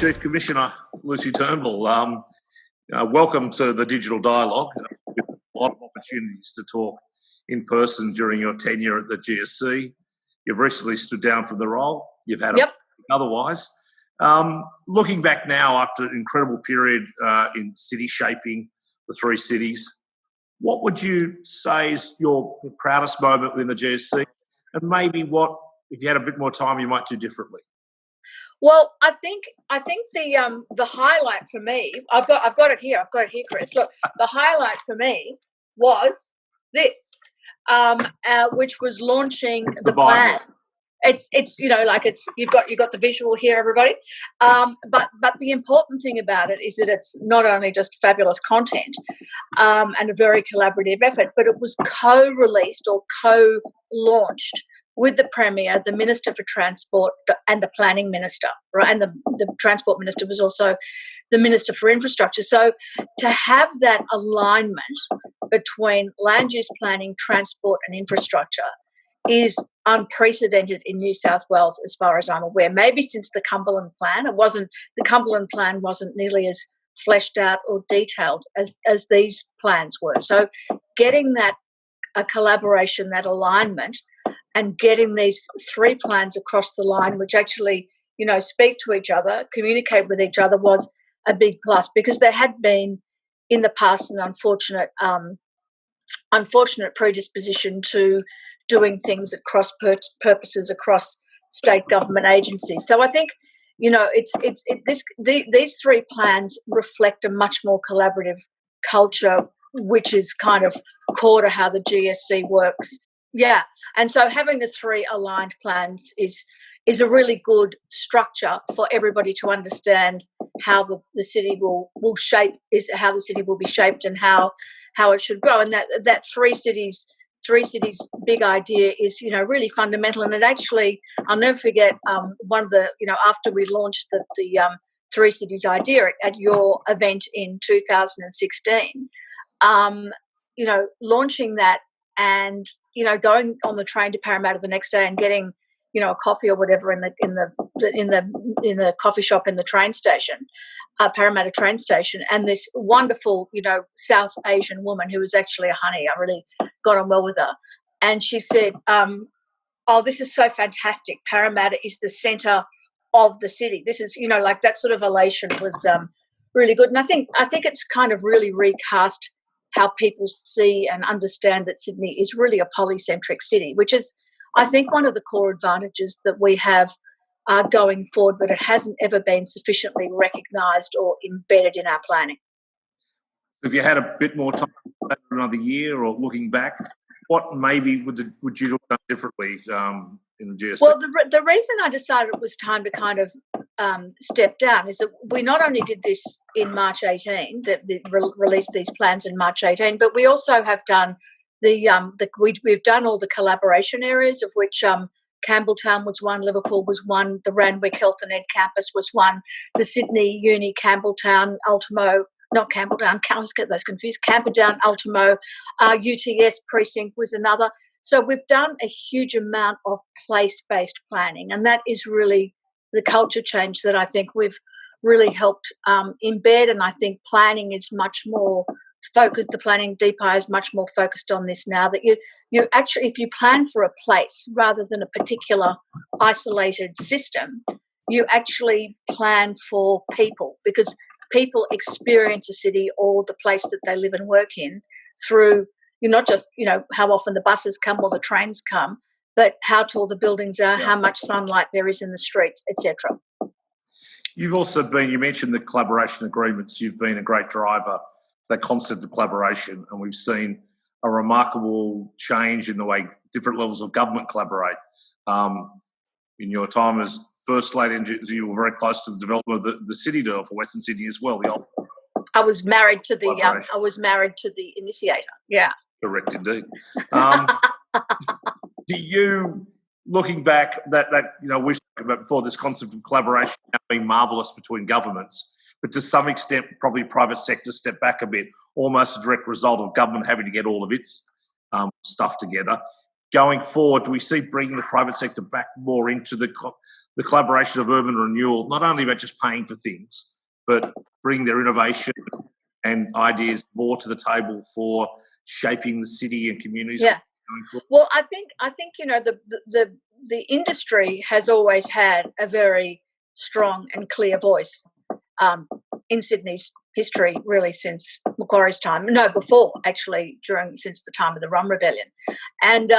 Chief Commissioner Lucy Turnbull. Welcome to the Digital Dialogue. With a lot of opportunities to talk in person during your tenure at the GSC. You've recently stood down from the role. You've had otherwise. Looking back now after an incredible period in city shaping, the three cities, what would you say is your proudest moment within the GSC? And maybe what, if you had a bit more time, you might do differently? Well, I think the highlight for me, I've got it here, Chris. Look, the highlight for me was this, which was launching the plan. It's you've got the visual here, everybody. But the important thing about it is that it's not only just fabulous content and a very collaborative effort, but it was co-released or co-launched with the Premier, the Minister for Transport and the Planning Minister, right? And the Transport Minister was also the Minister for Infrastructure. So to have that alignment between land use planning, transport and infrastructure is unprecedented in New South Wales as far as I'm aware. Maybe since the Cumberland Plan. The Cumberland Plan wasn't nearly as fleshed out or detailed as these plans were. So getting that a collaboration, that alignment, and getting these three plans across the line, which actually, speak to each other, communicate with each other, was a big plus, because there had been in the past an unfortunate predisposition to doing things at cross purposes across state government agencies. So I think, these three plans reflect a much more collaborative culture, which is kind of core to how the GSC works. Yeah, and so having the three aligned plans is a really good structure for everybody to understand how the city will shape, is how the city will be shaped and how it should grow. And that three cities big idea is really fundamental. And it actually, I'll never forget one of the after we launched the three cities idea at your event in 2016, launching that and going on the train to Parramatta the next day and getting a coffee or whatever in the coffee shop in the train station, Parramatta train station, and this wonderful South Asian woman who was actually a honey. I really got on well with her, and she said, "Oh, this is so fantastic! Parramatta is the centre of the city. This is that sort of elation was really good." And I think it's kind of really recast how people see and understand that Sydney is really a polycentric city, which is, I think, one of the core advantages that we have going forward, but it hasn't ever been sufficiently recognised or embedded in our planning. If you had a bit more time, another year, or looking back, what maybe would you have done differently in the GSC? Well, the reason I decided it was time to kind of step down is that we not only did this in March 18, that released these plans in March 18, but we also have done we've done all the collaboration areas, of which Campbelltown was one, Liverpool was one, the Randwick Health and Ed Campus was one, the Sydney Uni Campbelltown, Ultimo, not Campbelltown, I always get those confused, Camperdown, Ultimo, UTS Precinct was another. So we've done a huge amount of place-based planning, and that is really the culture change that I think we've really helped embed. And I think planning is much more focused, the planning DPI is much more focused on this now, that you actually, if you plan for a place rather than a particular isolated system, you actually plan for people, because people experience a city or the place that they live and work in through, not just, how often the buses come or the trains come, but how tall the buildings are, how much sunlight there is in the streets, etc. You've also you mentioned the collaboration agreements. You've been a great driver, that concept of collaboration, and we've seen a remarkable change in the way different levels of government collaborate. In your time as First Lady, you were very close to the development of the city deal for Western Sydney as well. I was married to the initiator. Yeah. Correct, indeed. Do you, looking back, that we spoke about before, this concept of collaboration being marvellous between governments, but to some extent, probably private sector step back a bit, almost a direct result of government having to get all of its stuff together. going forward, do we see bringing the private sector back more into the collaboration of urban renewal, not only about just paying for things, but bring their innovation and ideas more to the table for shaping the city and communities? Yeah. Well, I think the industry has always had a very strong and clear voice in Sydney's history, really since Macquarie's time. No, before actually, since the time of the Rum Rebellion, and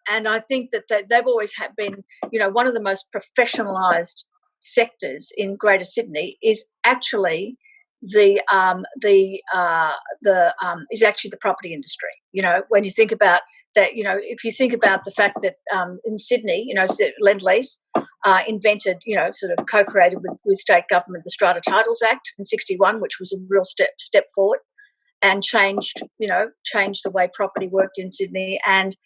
I think that they've always been, one of the most professionalised sectors in Greater Sydney is actually the property industry. When you think about that, if you think about the fact that in Sydney, Lend-Lease invented, sort of co-created with state government the Strata Titles Act in '61, which was a real step forward and changed the way property worked in Sydney. And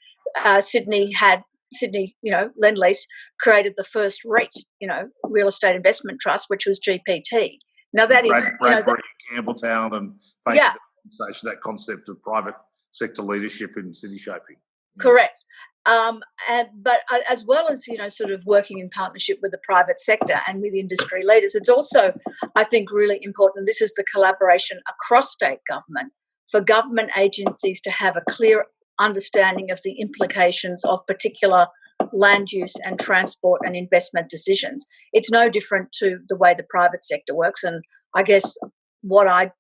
Sydney, Lend-Lease created the first REIT, Real Estate Investment Trust, which was GPT. Now that Bradbury, Campbelltown, and that concept of private sector leadership in city shaping. Correct. But as well as, sort of working in partnership with the private sector and with industry leaders, it's also, I think, really important. This is the collaboration across state government for government agencies to have a clear understanding of the implications of particular land use and transport and investment decisions. It's no different to the way the private sector works. And I guess what I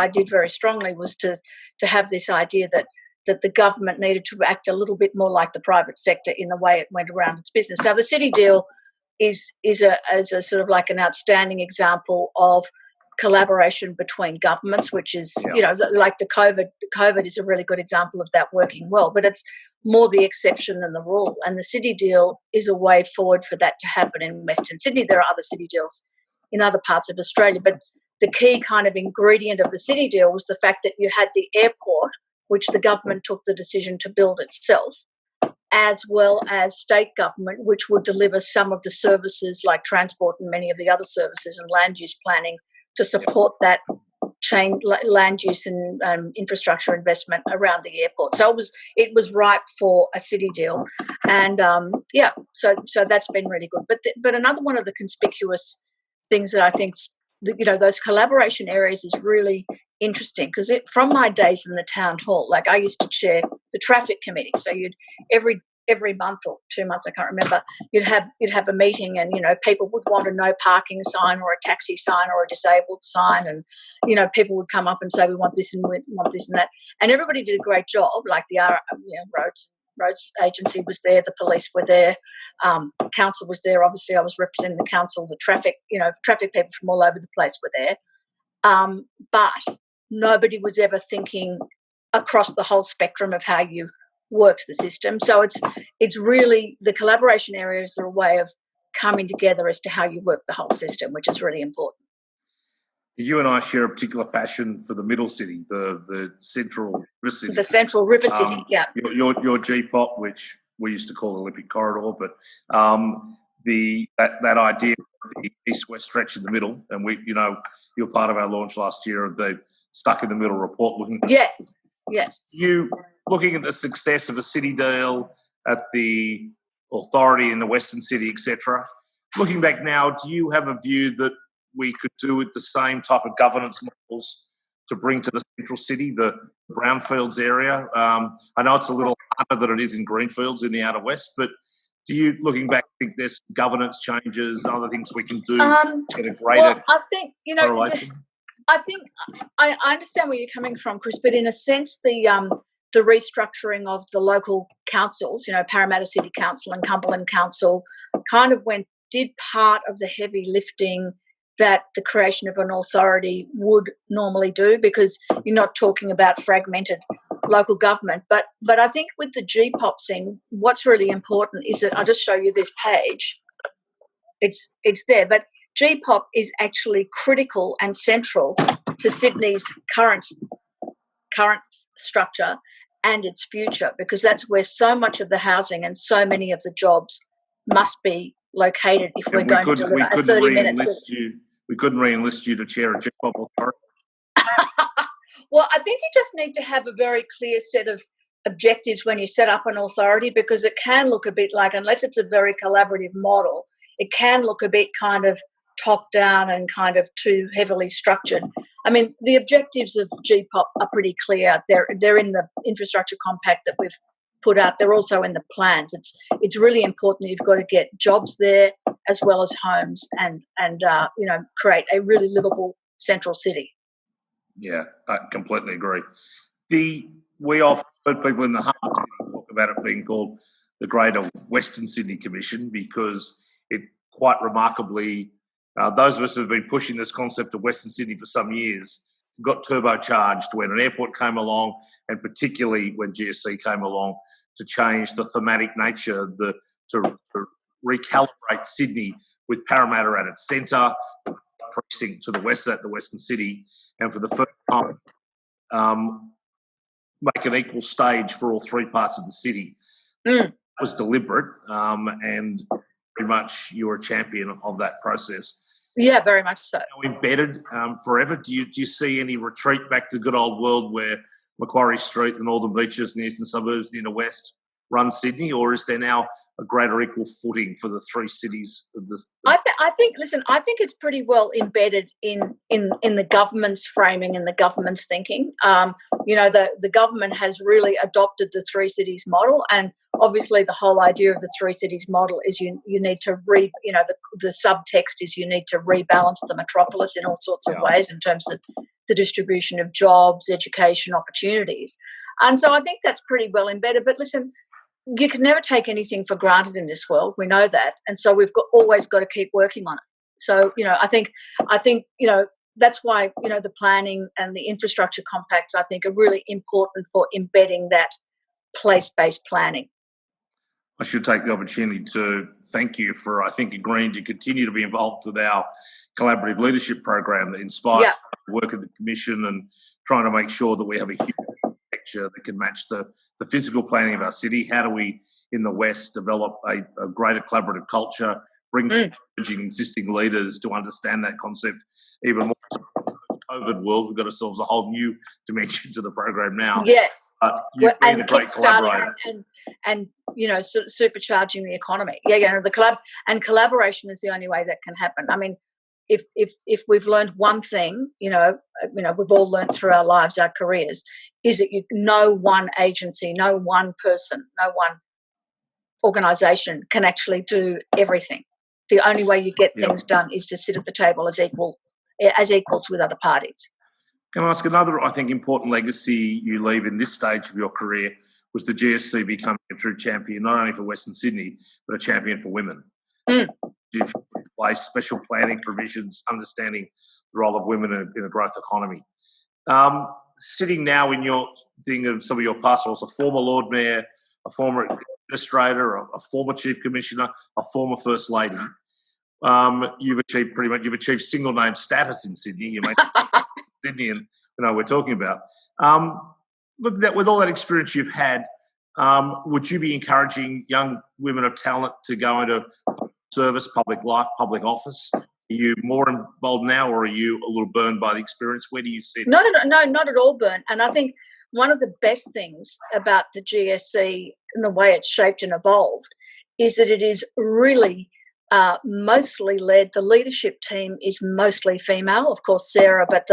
did very strongly was to have this idea that the government needed to act a little bit more like the private sector in the way it went around its business. Now, the City Deal is a sort of like an outstanding example of collaboration between governments, which is, like the COVID is a really good example of that working well, but it's more the exception than the rule. And the City Deal is a way forward for that to happen in Western Sydney. There are other City Deals in other parts of Australia, but the key kind of ingredient of the City Deal was the fact that you had the airport, which the government took the decision to build itself, as well as state government, which would deliver some of the services like transport and many of the other services and land use planning to support that chain land use and infrastructure investment around the airport. So it was ripe for a City Deal, and so that's been really good. But another one of the conspicuous things that I think, those collaboration areas is really interesting, because from my days in the town hall, like I used to chair the traffic committee, so you'd every month or 2 months, I can't remember, you'd have a meeting, and people would want a no parking sign or a taxi sign or a disabled sign, and people would come up and say we want this and we want this and that, and everybody did a great job. Like the roads agency was there, the police were there, council was there. Obviously, I was representing the council. The traffic people from all over the place were there, but nobody was ever thinking across the whole spectrum of how you works the system. So it's really, the collaboration areas are a way of coming together as to how you work the whole system, which is really important. You and I share a particular passion for the middle city, the central river city. The central river city, yeah. Your GPOP, which we used to call the Olympic Corridor, but that idea of the east-west stretch in the middle, and you're part of our launch last year of the Stuck in the Middle report. Yes. You looking at the success of a City Deal at the authority in the Western City, etc. Looking back now, do you have a view that we could do with the same type of governance models to bring to the central city, the brownfields area? I know it's a little harder than it is in greenfields in the outer west, but do you, looking back, think there's governance changes, other things we can do to get a greater well, I think, correlation? I think I understand where you're coming from, Chris, but in a sense, the restructuring of the local councils, Parramatta City Council and Cumberland Council, kind of did part of the heavy lifting that the creation of an authority would normally do, because you're not talking about fragmented local government. But I think with the GPOP thing, what's really important is that I'll just show you this page. It's there, but GPOP is actually critical and central to Sydney's current structure and its future, because that's where so much of the housing and so many of the jobs must be located if we're going to deliver a 30 minutes. We couldn't re-enlist you to chair a GPOP authority. Well, I think you just need to have a very clear set of objectives when you set up an authority, because it can look a bit like, unless it's a very collaborative model, it can look a bit kind of top down and kind of too heavily structured. I mean, the objectives of GPOP are pretty clear. They're in the infrastructure compact that we've put out. They're also in the plans. It's really important that you've got to get jobs there as well as homes and create a really livable central city. Yeah, I completely agree. We often heard people in the heart of Sydney talk about it being called the Greater Western Sydney Commission, because it quite remarkably, those of us who have been pushing this concept of Western Sydney for some years got turbocharged when an airport came along, and particularly when GSC came along, to change the thematic nature, to recalibrate Sydney with Parramatta at its centre, the precinct to the west at the Western City, and for the first time make an equal stage for all three parts of the city. It was deliberate, and pretty much you're a champion of that process. Yeah, very much so. Embedded forever. Do you see any retreat back to good old world where Macquarie Street, the northern beaches, and the eastern suburbs, the inner west run Sydney, or is there now a greater equal footing for the three cities of this? I think it's pretty well embedded in the government's framing and the government's thinking. The government has really adopted the three cities model, and obviously the whole idea of the three cities model is you need to the subtext is you need to rebalance the metropolis in all sorts of ways in terms of the distribution of jobs, education, opportunities. And so I think that's pretty well embedded. But listen, you can never take anything for granted in this world. We know that. And so we've always got to keep working on it. So, I think that's why, the planning and the infrastructure compacts, I think, are really important for embedding that place-based planning. I should take the opportunity to thank you for, I think, agreeing to continue to be involved with our collaborative leadership program that inspires the work of the Commission, and trying to make sure that we have a huge picture that can match the physical planning of our city. How do we, in the West, develop a greater collaborative culture, bring existing leaders to understand that concept even more? COVID world, we've got ourselves a whole new dimension to the program now. Yes. You've been a great collaborator. And supercharging the economy. The collab and collaboration is the only way that can happen. I mean, if we've learned one thing, we've all learned through our lives, our careers, is that no one agency, no one person, no one organisation can actually do everything. The only way you get things done is to sit at the table as equals with other parties. Can I ask another, I think, important legacy you leave in this stage of your career was the GSC becoming a true champion, not only for Western Sydney, but a champion for women. You've placed special planning provisions, understanding the role of women in a growth economy. Sitting now in your thing of some of your past roles, a former Lord Mayor, a former administrator, a former Chief Commissioner, a former First Lady, you've achieved single name status in Sydney. You make Sydney, and we're talking about. Look, with all that experience you've had, would you be encouraging young women of talent to go into service, public life, public office? Are you more involved now, or are you a little burned by the experience? Where do you sit? No, not at all burned. And I think one of the best things about the GSC and the way it's shaped and evolved is that it is really mostly led. The leadership team is mostly female, of course, Sarah, but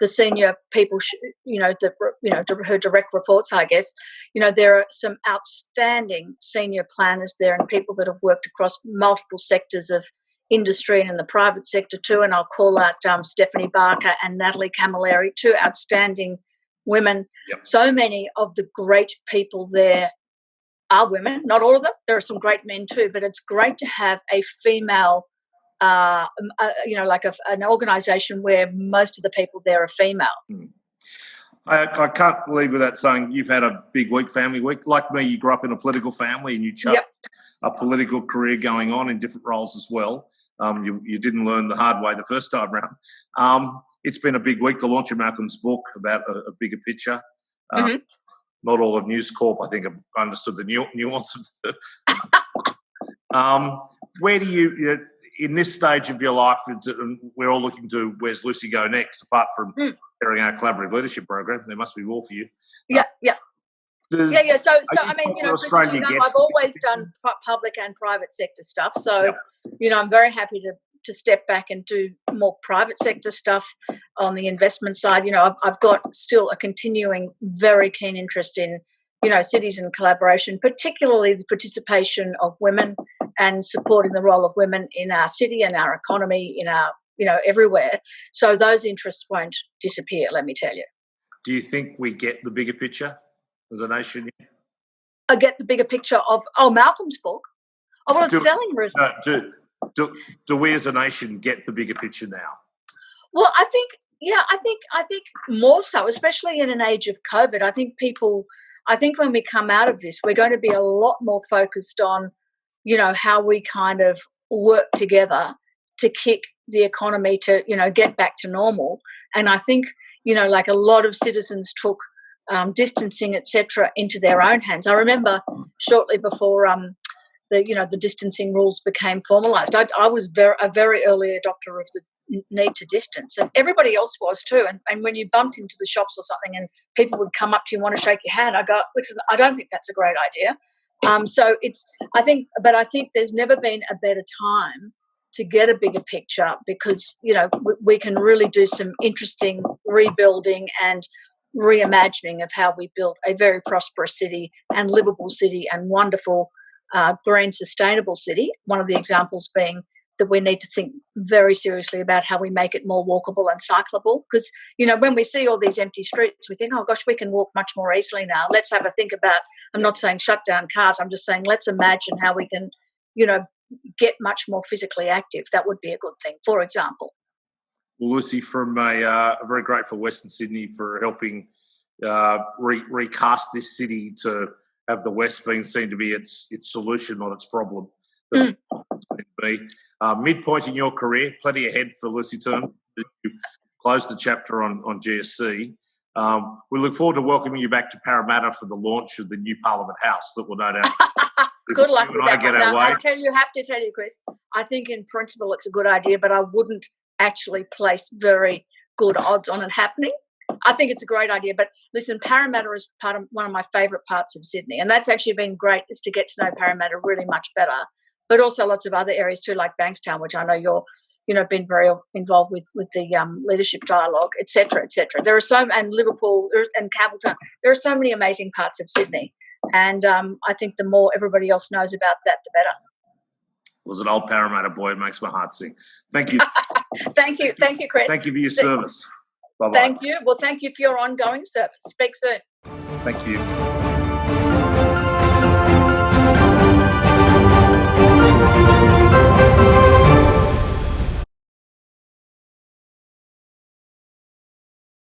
the senior people, her direct reports, I guess, there are some outstanding senior planners there and people that have worked across multiple sectors of industry and in the private sector too. And I'll call out Stephanie Barker and Natalie Camilleri, two outstanding women. Yep. So many of the great people there are women, not all of them. There are some great men too, but it's great to have a female an organisation where most of the people there are female. I can't leave without saying you've had a big week, family week. Like me, you grew up in a political family and you chose a political career going on in different roles as well. You didn't learn the hard way the first time round. It's been a big week to launch Malcolm's book about a bigger picture. Not all of News Corp, I think, have understood the nuance of the... where do you in this stage of your life, we're all looking to where's Lucy go next, apart from carrying our collaborative leadership program. There must be more for you. Yeah. Yeah. So I mean, Chris, I've always done public and private sector stuff. So, I'm very happy to step back and do more private sector stuff on the investment side. I've got still a continuing very keen interest in, cities and collaboration, particularly the participation of women and supporting the role of women in our city and our economy, in our, everywhere. So those interests won't disappear, let me tell you. Do you think we get the bigger picture as a nation? I get the bigger picture of, Malcolm's book. Well, it's selling, Ruth. Do we as a nation get the bigger picture now? Well, I think more so, especially in an age of COVID. I think when we come out of this, we're going to be a lot more focused on, how we kind of work together to kick the economy to, get back to normal. And I think, like a lot of citizens took distancing, etc., into their own hands. I remember shortly before the distancing rules became formalised, I was a very early adopter of the need to distance, and everybody else was too. And when you bumped into the shops or something and people would come up to you and want to shake your hand, I go, listen, I don't think that's a great idea. So I think there's never been a better time to get a bigger picture, because we can really do some interesting rebuilding and reimagining of how we build a very prosperous city and livable city and wonderful green sustainable city. One of the examples being that we need to think very seriously about how we make it more walkable and cyclable, because when we see all these empty streets, we think, oh gosh, we can walk much more easily now. Let's have a think about, I'm not saying shut down cars, I'm just saying let's imagine how we can get much more physically active. That would be a good thing, for example. Well, Lucy, from a very grateful Western Sydney for helping recast this city to have the West being seen to be its solution, not its problem. Midpoint in your career, plenty ahead for Lucy Turnbull. You closed the chapter on GSC. We look forward to welcoming you back to Parramatta for the launch of the new Parliament House that will no doubt. Good luck with that. I have to tell you, Chris, I think in principle it's a good idea, but I wouldn't actually place very good odds on it happening. I think it's a great idea, but listen, Parramatta is one of my favourite parts of Sydney, and that's actually been great, is to get to know Parramatta really much better, but also lots of other areas too, like Bankstown, which I know you're been very involved with the leadership dialogue, etc., etc. There are and Liverpool and Campbelltown. There are so many amazing parts of Sydney, and I think the more everybody else knows about that, the better. Was an old Parramatta boy, it makes my heart sing. Thank you. Thank you, Chris. Thank you for your service. Bye-bye. Thank you. Well, thank you for your ongoing service. Speak soon. Thank you.